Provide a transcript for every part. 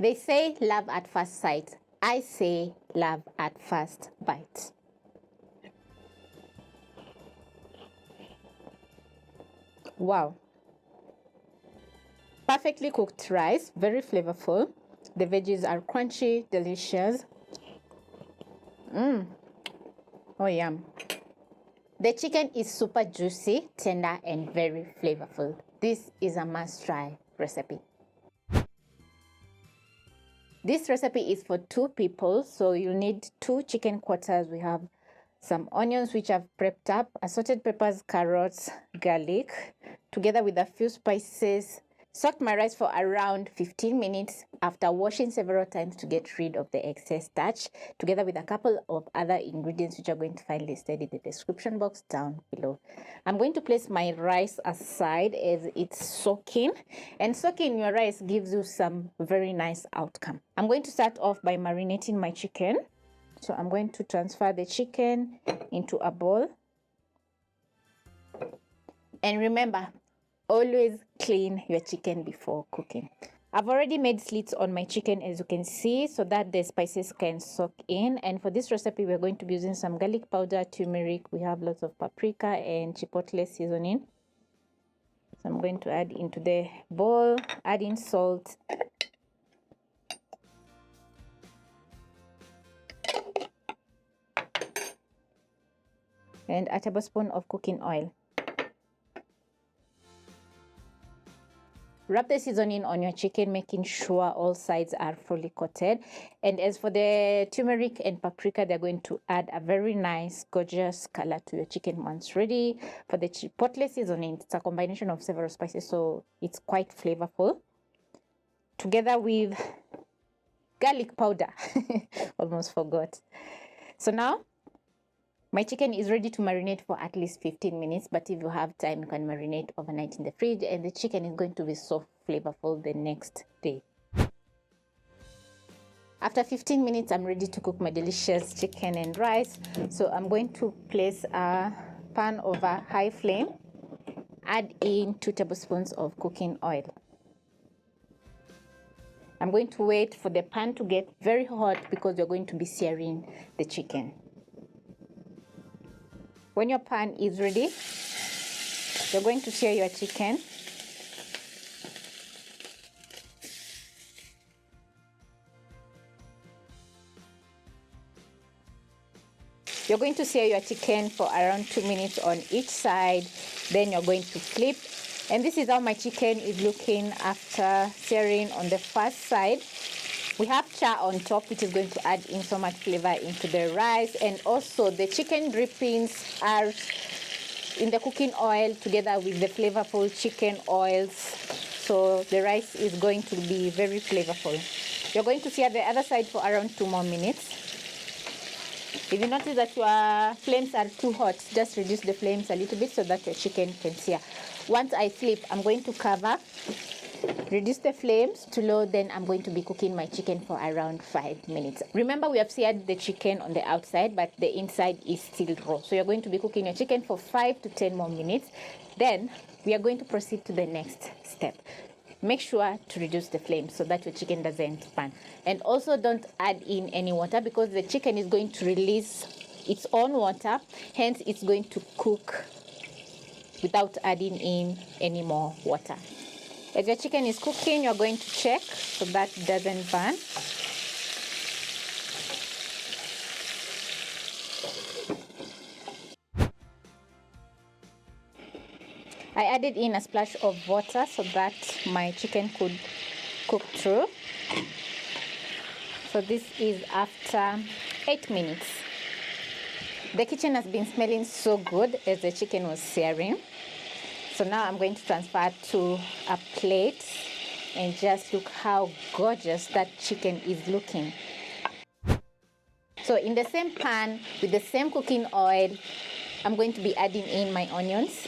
They say love at first sight. I say love at first bite. Wow. Perfectly cooked rice, very flavorful. The veggies are crunchy, delicious. Oh, yum. The chicken is super juicy, tender, and very flavorful. This is a must-try recipe. This recipe is for 2 people, so you need 2 chicken quarters. We have some onions which I've prepped up, assorted peppers, carrots, garlic, together with a few spices. Soaked my rice for around 15 minutes after washing several times to get rid of the excess starch, together with a couple of other ingredients which are going to find listed in the description box down below. I'm going to place my rice aside as it's soaking, and soaking your rice gives you some very nice outcome. I'm going to start off by marinating my chicken. So I'm going to transfer the chicken into a bowl. And remember, always clean your chicken before cooking. I've already made slits on my chicken, as you can see, so that the spices can soak in. And for this recipe, we're going to be using some garlic powder, turmeric. We have lots of paprika and chipotle seasoning. So I'm going to add into the bowl, add in salt. And a tablespoon of cooking oil. Wrap the seasoning on your chicken, making sure all sides are fully coated. And as for the turmeric and paprika, they're going to add a very nice, gorgeous color to your chicken once ready. For the chipotle seasoning, it's a combination of several spices, so it's quite flavorful. Together with garlic powder. Almost forgot. So now, my chicken is ready to marinate for at least 15 minutes, but if you have time, you can marinate overnight in the fridge, and the chicken is going to be so flavorful the next day. After 15 minutes, I'm ready to cook my delicious chicken and rice. So I'm going to place a pan over high flame, add in 2 tablespoons of cooking oil. I'm going to wait for the pan to get very hot because we're going to be searing the chicken. When your pan is ready, you're going to sear your chicken. You're going to sear your chicken for around 2 minutes on each side. Then you're going to flip. And this is how my chicken is looking after searing on the first side. We have 𝗟 on top, which is going to add in so much flavor into the rice. And also the chicken drippings are in the cooking oil together with the flavorful chicken oils. So the rice is going to be very flavorful. You're going to sear the other side for around 2 more minutes. If you notice that your flames are too hot, just reduce the flames a little bit so that your chicken can sear. Once I flip, I'm going to cover. Reduce the flames to low, then I'm going to be cooking my chicken for around 5 minutes. Remember, we have seared the chicken on the outside, but the inside is still raw. So you're going to be cooking your chicken for 5 to 10 more minutes. Then we are going to proceed to the next step. Make sure to reduce the flame so that your chicken doesn't burn. And also don't add in any water because the chicken is going to release its own water. Hence, it's going to cook without adding in any more water. As your chicken is cooking, you're going to check so that it doesn't burn. I added in a splash of water so that my chicken could cook through. So this is after 8 minutes. The kitchen has been smelling so good as the chicken was searing. So now I'm going to transfer to a plate and just look how gorgeous that chicken is looking. So in the same pan with the same cooking oil, I'm going to be adding in my onions.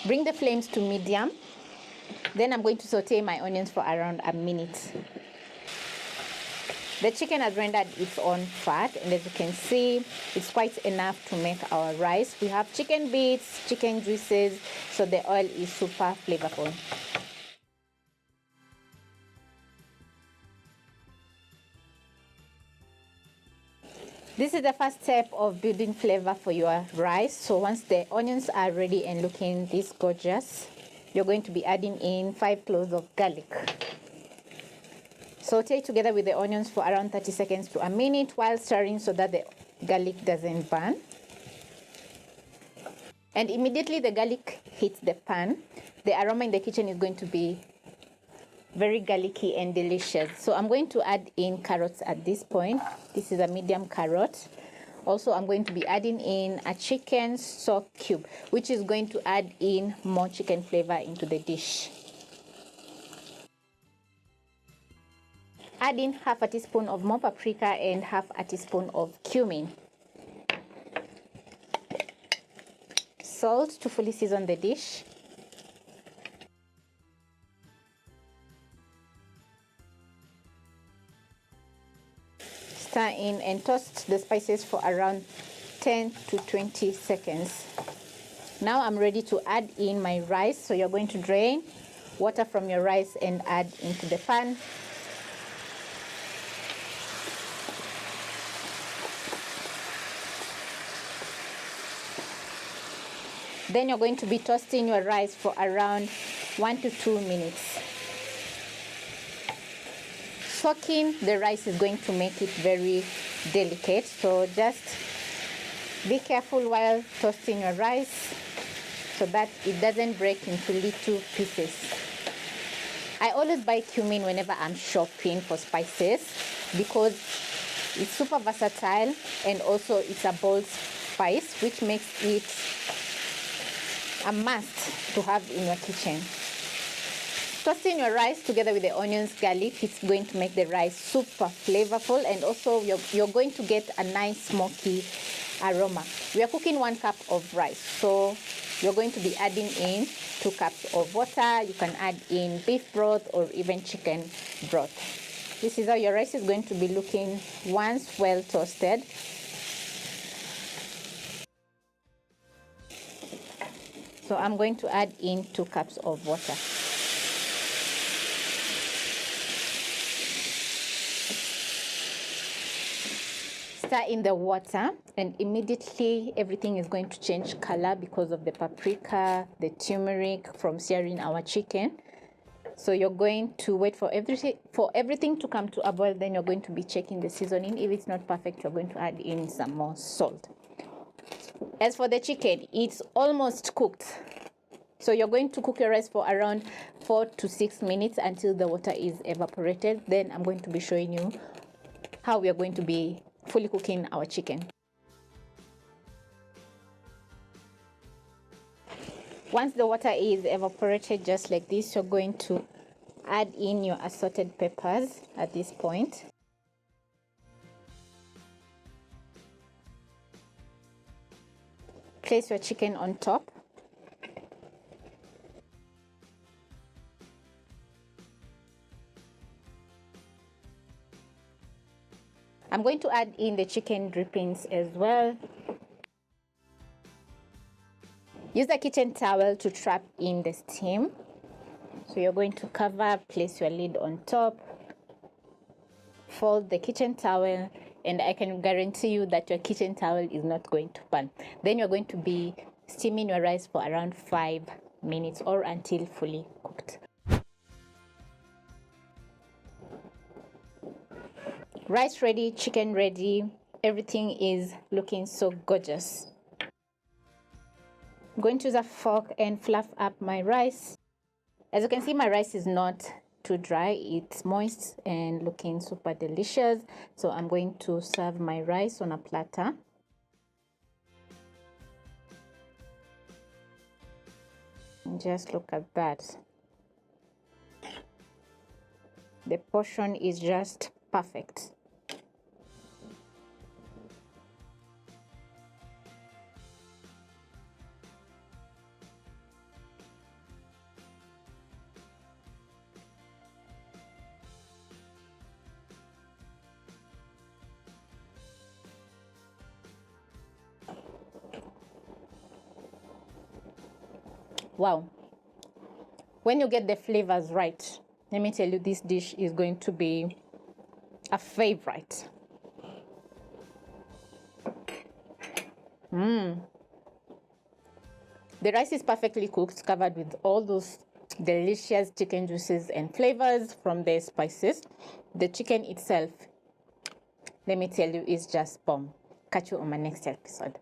Bring the flames to medium. Then I'm going to saute my onions for around a minute. The chicken has rendered its own fat, and as you can see, it's quite enough to make our rice. We have chicken bits, chicken juices, so the oil is super flavorful. This is the first step of building flavor for your rice. So once the onions are ready and looking this gorgeous, you're going to be adding in 5 cloves of garlic. Saute together with the onions for around 30 seconds to a minute while stirring so that the garlic doesn't burn. And immediately the garlic hits the pan, the aroma in the kitchen is going to be very garlicky and delicious. So I'm going to add in carrots at this point. This is a medium carrot. Also, I'm going to be adding in a chicken stock cube, which is going to add in more chicken flavor into the dish. Add in half a teaspoon of more paprika and half a teaspoon of cumin. Salt to fully season the dish. Stir in and toast the spices for around 10 to 20 seconds. Now I'm ready to add in my rice. So you're going to drain water from your rice and add into the pan. Then you're going to be toasting your rice for around 1 to 2 minutes. Soaking the rice is going to make it very delicate, so just be careful while toasting your rice so that it doesn't break into little pieces. I always buy cumin whenever I'm shopping for spices because it's super versatile and also it's a bold spice, which makes it a must to have in your kitchen. Toasting your rice together with the onions, garlic, it's going to make the rice super flavorful, and also you're going to get a nice smoky aroma. We are cooking 1 cup of rice, so you're going to be adding in 2 cups of water. You can add in beef broth or even chicken broth. This is how your rice is going to be looking once well toasted. So I'm going to add in 2 cups of water. Stir in the water, and immediately everything is going to change color because of the paprika, the turmeric from searing our chicken. So you're going to wait for everything to come to a boil. Then you're going to be checking the seasoning. If it's not perfect, you're going to add in some more salt. As for the chicken, it's almost cooked. So you're going to cook your rice for around 4 to 6 minutes until the water is evaporated. Then I'm going to be showing you how we are going to be fully cooking our chicken. Once the water is evaporated just like this, you're going to add in your assorted peppers at this point. Place your chicken on top. I'm going to add in the chicken drippings as well. Use a kitchen towel to trap in the steam. So you're going to cover, place your lid on top, fold the kitchen towel, and I can guarantee you that your kitchen towel is not going to burn. Then you're going to be steaming your rice for around 5 minutes or until fully cooked. Rice ready, chicken ready, everything is looking so gorgeous. I'm going to use a fork and fluff up my rice. As you can see, my rice is not too dry, it's moist and looking super delicious. So I'm going to serve my rice on a platter. And just look at that. The portion is just perfect. Wow. When you get the flavors right, let me tell you, this dish is going to be a favorite. The rice is perfectly cooked, covered with all those delicious chicken juices and flavors from the spices. The chicken itself, let me tell you, is just bomb. Catch you on my next episode.